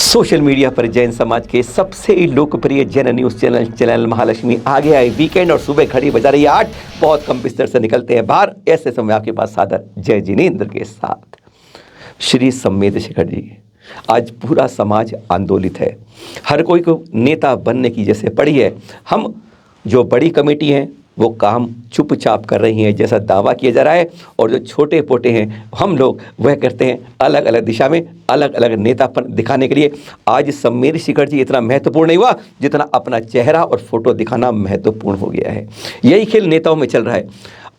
Social media पर जैन समाज के सबसे लोकप्रिय जैन न्यूज़ चैनल महालक्ष्मी आगे आए वीकेंड और सुबह घड़ी बजा रही है 8। बहुत कम बिस्तर से निकलते हैं बाहर, ऐसे समय आपके पास सादर जय जिनेंद्र के साथ श्री सम्मेद शेखर जी। आज पूरा समाज आंदोलित है, हर कोई को नेता बनने की जैसे पड़ी है। हम जो बड़ी कमेटी हैं वो काम चुपचाप कर रही हैं जैसा दावा किया जा रहा है, और जो छोटे पोटे हैं हम लोग वह करते हैं अलग अलग दिशा में अलग अलग नेतापन दिखाने के लिए। आज सम्मेद शेखर जी इतना महत्वपूर्ण नहीं हुआ जितना अपना चेहरा और फोटो दिखाना महत्वपूर्ण हो गया है। यही खेल नेताओं में चल रहा है।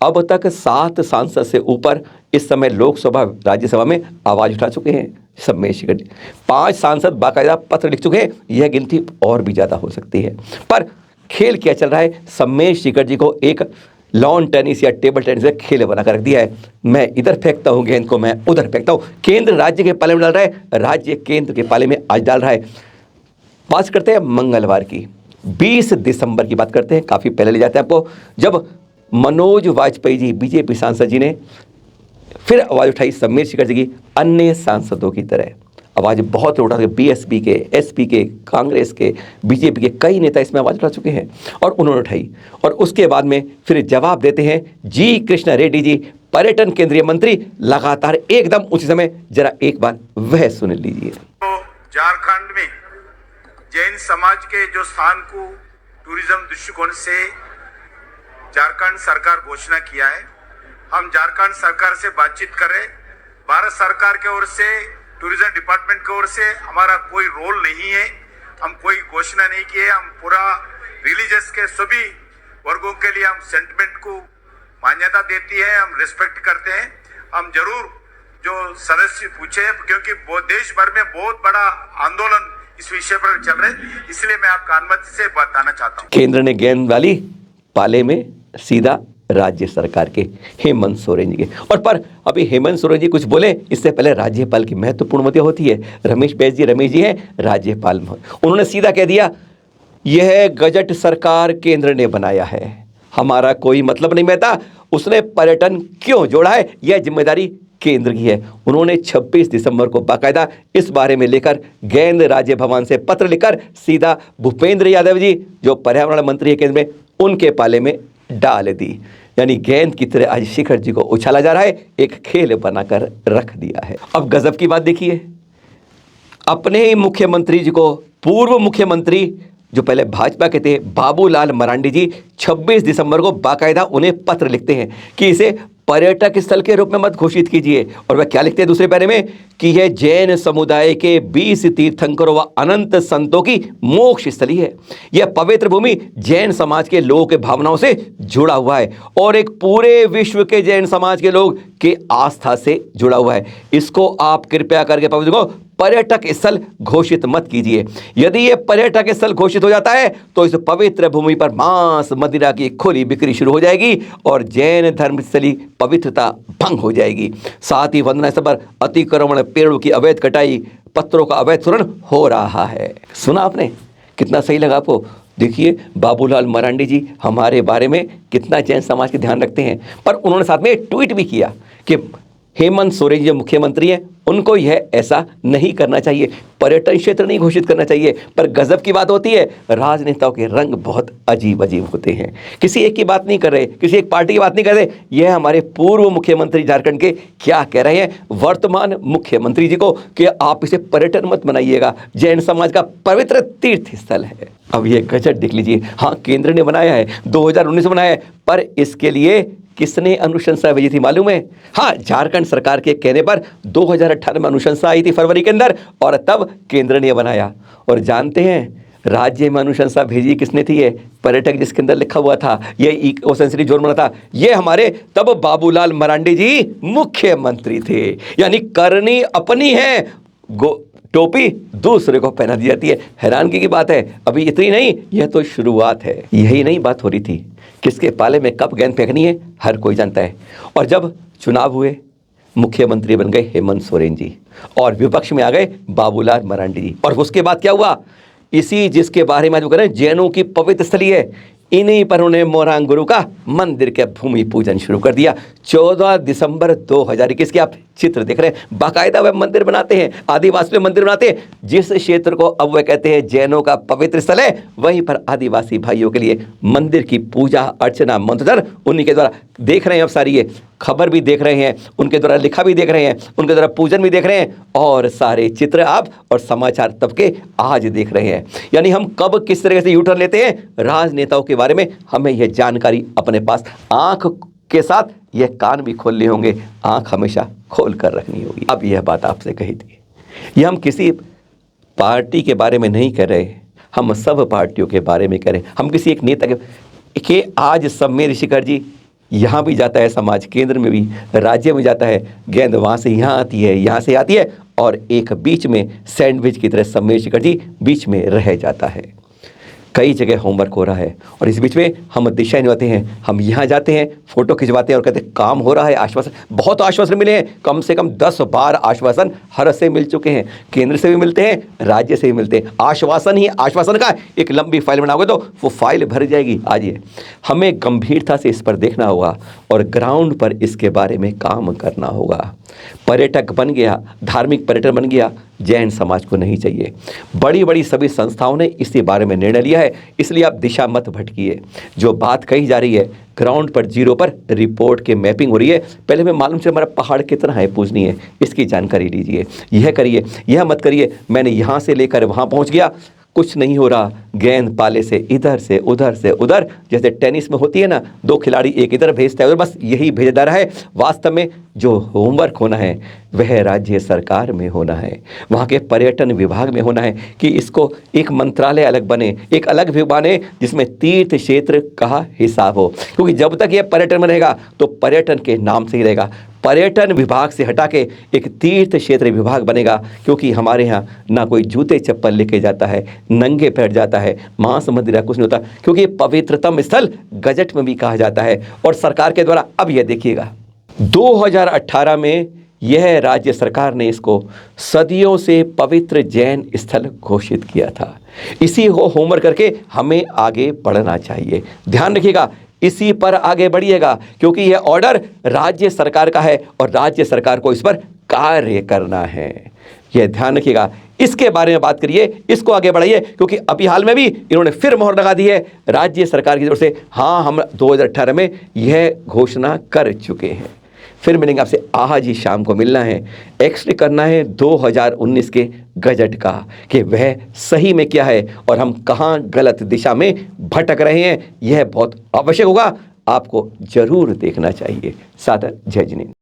अब तक 7 सांसद से ऊपर इस समय लोकसभा राज्यसभा में आवाज़ उठा चुके हैं सम्मेद शेखर जी। 5 सांसद बाकायदा पत्र लिख चुके हैं, यह गिनती और भी ज़्यादा हो सकती है। पर खेल क्या चल रहा है, सम्मेद शेखर जी को एक लॉन टेनिस या टेबल टेनिस का खेल बनाकर रख दिया है। मैं इधर फेंकता हूँ गेंद को, मैं उधर फेंकता हूँ। केंद्र राज्य के पाले में डाल रहा है, राज्य केंद्र के पाले में आज डाल रहा है। बात करते हैं मंगलवार की, 20 दिसंबर की बात करते हैं। काफ़ी पहले ले जाते हैं आपको, जब मनोज वाजपेयी जी बीजेपी सांसद जी ने फिर आवाज़ उठाई सम्मेद शेखर जी की अन्य सांसदों की तरह। आवाज़ बहुत उठा, बीएसपी के, एसपी के, कांग्रेस के, बीजेपी के कई नेता इसमें आवाज़ उठा चुके हैं और उन्होंने उठाई। और उसके बाद में फिर जवाब देते हैं जी कृष्णा रेड्डी जी, पर्यटन केंद्रीय मंत्री, लगातार एकदम उसी समय। जरा एक बार वह सुन लीजिए। तो झारखंड में जैन समाज के जो स्थान को टूरिज्म दृष्टिकोण से झारखंड सरकार घोषणा किया है, हम झारखंड सरकार से बातचीत करें। भारत सरकार की ओर से, टूरिज्म डिपार्टमेंट की ओर से हमारा कोई रोल नहीं है, हम कोई घोषणा नहीं किए। हम पूरा रिलीजियस के सभी वर्गों के लिए हम सेंटिमेंट को मान्यता देती है, हम रिस्पेक्ट करते हैं। हम जरूर जो सदस्य पूछे, क्योंकि देश भर में बहुत बड़ा आंदोलन इस विषय पर चल रहा है, इसलिए मैं आपका अनुमति से बताना चाहता हूँ। केंद्र ने गेंद वाली पाले में सीधा राज्य सरकार के हेमंत सोरेन जी के। और पर अभी हेमंत सोरेन जी कुछ बोले इससे पहले राज्यपाल की महत्वपूर्ण मत होती है। रमेश जी हैं राज्यपाल, उन्होंने सीधा कह दिया यह गजट सरकार केंद्र ने बनाया है, हमारा कोई मतलब नहीं बहता। उसने पर्यटन क्यों जोड़ा है, यह जिम्मेदारी केंद्र की है। उन्होंने 26 दिसंबर को बाकायदा इस बारे में लेकर गेंद राज्य भवन से पत्र लिखकर सीधा भूपेंद्र यादव जी जो पर्यावरण मंत्री है केंद्र में, उनके पाले में डाल दी। यानी गेंद की तरह आज शेखर जी को उछाला जा रहा है, एक खेल बनाकर रख दिया है। अब गजब की बात देखिए, अपने ही मुख्यमंत्री जी को, पूर्व मुख्यमंत्री जो पहले भाजपा के थे बाबूलाल मरांडी जी, 26 दिसंबर को बाकायदा उन्हें पत्र लिखते हैं कि इसे पर्यटक स्थल के रूप में मत घोषित कीजिए। और वह क्या लिखते हैं दूसरे पैरे में कि यह जैन समुदाय के 20 तीर्थंकरों व अनंत संतों की मोक्ष स्थली है। यह पवित्र भूमि जैन समाज के लोगों के भावनाओं से जुड़ा हुआ है और एक पूरे विश्व के जैन समाज के लोग के आस्था से जुड़ा हुआ है। इसको आप कृपया करके पवित्र को पर्यटक स्थल घोषित मत कीजिए। यदि यह पर्यटक स्थल घोषित हो जाता है तो इस पवित्र भूमि पर मांस मदिरा की खुली बिक्री शुरू हो जाएगी और जैन धर्मस्थली पवित्रता भंग हो जाएगी। साथ ही वंदना स्थल पर अतिक्रमण, पेड़ों की अवैध कटाई, पत्थरों का अवैध खनन हो रहा है। सुना आपने, कितना सही लगा आपको? देखिए बाबूलाल मरांडी जी हमारे बारे में कितना जैन समाज के ध्यान रखते हैं। पर उन्होंने साथ में ट्वीट भी किया कि हेमंत सोरेन जो मुख्यमंत्री हैं उनको यह ऐसा नहीं करना चाहिए, पर्यटन क्षेत्र नहीं घोषित करना चाहिए। पर गजब की बात होती है, राजनेताओं के रंग बहुत अजीब अजीब होते हैं। किसी एक की बात नहीं कर रहे, किसी एक पार्टी की बात नहीं कर रहे, यह हमारे पूर्व मुख्यमंत्री झारखंड के क्या कह रहे हैं वर्तमान मुख्यमंत्री जी को कि आप इसे पर्यटन मत बनाइएगा, जैन समाज का पवित्र तीर्थ स्थल है। अब ये गजट देख लीजिए। हाँ, केंद्र ने बनाया है, 2019 में बनाया है, पर इसके लिए किसने अनुशंसा भेजी थी मालूम है? हाँ, झारखंड सरकार के कहने पर 2018 में अनुशंसा आई थी फरवरी के अंदर, और तब केंद्र ने बनाया। और जानते हैं राज्य में अनुशंसा भेजी किसने थी? है पर्यटक, जिसके अंदर लिखा हुआ था ये इको सेंसरी जोन बना था, ये हमारे तब बाबूलाल मरांडी जी मुख्यमंत्री थे। यानी करनी अपनी है, टोपी दूसरे को पहना दी जाती है। हैरानगी की बात है। अभी इतनी नहीं, यह तो शुरुआत है। यही नहीं बात हो रही थी, किसके पाले में कब गेंद फेंकनी है हर कोई जानता है। और जब चुनाव हुए, मुख्यमंत्री बन गए हेमंत सोरेन जी और विपक्ष में आ गए बाबूलाल मरांडी जी। और उसके बाद क्या हुआ? इसी जिसके बारे में जो करें जैनों की पवित्र स्थली है, इन्हीं पर उन्होंने मोरंग गुरु का मंदिर के भूमि पूजन शुरू कर दिया। 14 दिसंबर 2021 की आप चित्र देख रहे हैं। बाकायदा वह मंदिर बनाते हैं, आदिवासी मंदिर बनाते हैं। जिस क्षेत्र को अब वह कहते हैं जैनों का पवित्र स्थल है, वहीं पर आदिवासी भाइयों के लिए मंदिर की पूजा अर्चना मंत्र उन्हीं के द्वारा देख रहे हैं। अब सारी ये खबर भी देख रहे हैं, उनके द्वारा लिखा भी देख रहे हैं, उनके द्वारा पूजन भी देख रहे हैं, और सारे चित्र आप और समाचार तबके आज देख रहे हैं। यानी हम कब किस तरह से यूटर्न लेते हैं राजनेताओं के बारे में, हमें यह जानकारी अपने पास आंख के साथ यह कान भी खोलने होंगे, आंख हमेशा खोल कर रखनी होगी। अब यह बात आपसे कही थी, यह हम किसी पार्टी के बारे में नहीं कर रहे, हम सब पार्टियों के बारे में करें। हम किसी एक नेता के आज सब में ऋषिकर जी यहाँ भी जाता है, समाज केंद्र में भी, राज्य में जाता है, गेंद वहाँ से यहाँ आती है, यहाँ से आती है, और एक बीच में सैंडविच की तरह सब में ऋषिकर जी बीच में रह जाता है। कई जगह होमवर्क हो रहा है और इस बीच में हम दिशा नहीं होते हैं, हम यहाँ जाते हैं, फोटो खिंचवाते हैं और कहते हैं काम हो रहा है। आश्वासन, बहुत आश्वासन मिले हैं, कम से कम 10 बार आश्वासन हर से मिल चुके हैं, केंद्र से भी मिलते हैं, राज्य से भी मिलते हैं। आश्वासन ही आश्वासन का एक लंबी फाइल बनाओगे तो वो फाइल भर जाएगी। आज ये हमें गंभीरता से इस पर देखना होगा और ग्राउंड पर इसके बारे में काम करना होगा। पर्यटक बन गया, धार्मिक पर्यटन बन गया, जैन समाज को नहीं चाहिए। बड़ी बड़ी सभी संस्थाओं ने इसी बारे में निर्णय लिया है, इसलिए आप दिशा मत भटकिए। जो बात कही जा रही है ग्राउंड पर, जीरो पर रिपोर्ट के मैपिंग हो रही है, पहले हमें मालूम से हमारा पहाड़ कितना है पूजनीय, इसकी जानकारी लीजिए। यह करिए, यह मत करिए मैंने यहाँ से लेकर वहाँ पहुँच गया, कुछ नहीं हो रहा। गेंद पाले से इधर से उधर से उधर, जैसे टेनिस में होती है ना, 2 खिलाड़ी एक इधर भेजता है, और बस यही भेजा जा रहा है। वास्तव में जो होमवर्क होना है वह राज्य सरकार में होना है, वहाँ के पर्यटन विभाग में होना है कि इसको एक मंत्रालय अलग बने, एक अलग विभाग बने जिसमें तीर्थ क्षेत्र का हिसाब हो। क्योंकि जब तक यह पर्यटन बनेगा तो पर्यटन के नाम से ही रहेगा, पर्यटन विभाग से हटा के एक तीर्थ क्षेत्र विभाग बनेगा। क्योंकि हमारे यहाँ ना कोई जूते चप्पल लेके जाता है, नंगे पैर जाता है, मांस मदिरा कुछ नहीं होता, क्योंकि पवित्रतम स्थल गजट में भी कहा जाता है और सरकार के द्वारा। अब यह देखिएगा 2018 में यह राज्य सरकार ने इसको सदियों से पवित्र जैन स्थल घोषित किया था। इसी को होमवर्क करके हमें आगे बढ़ना चाहिए। ध्यान रखिएगा, इसी पर आगे बढ़िएगा, क्योंकि यह ऑर्डर राज्य सरकार का है और राज्य सरकार को इस पर कार्य करना है। यह ध्यान रखिएगा, इसके बारे में बात करिए, इसको आगे बढ़ाइए, क्योंकि अभी हाल में भी इन्होंने फिर मोहर लगा दी है राज्य सरकार की तरफ से। हाँ, हम 2018 में यह घोषणा कर चुके हैं। फिर मिलेंगे आपसे, आज ही शाम को मिलना है, एक्सरे करना है 2019 के गजट का कि वह सही में क्या है और हम कहाँ गलत दिशा में भटक रहे हैं। यह बहुत आवश्यक होगा, आपको जरूर देखना चाहिए। सादर जय जिनेंद्र।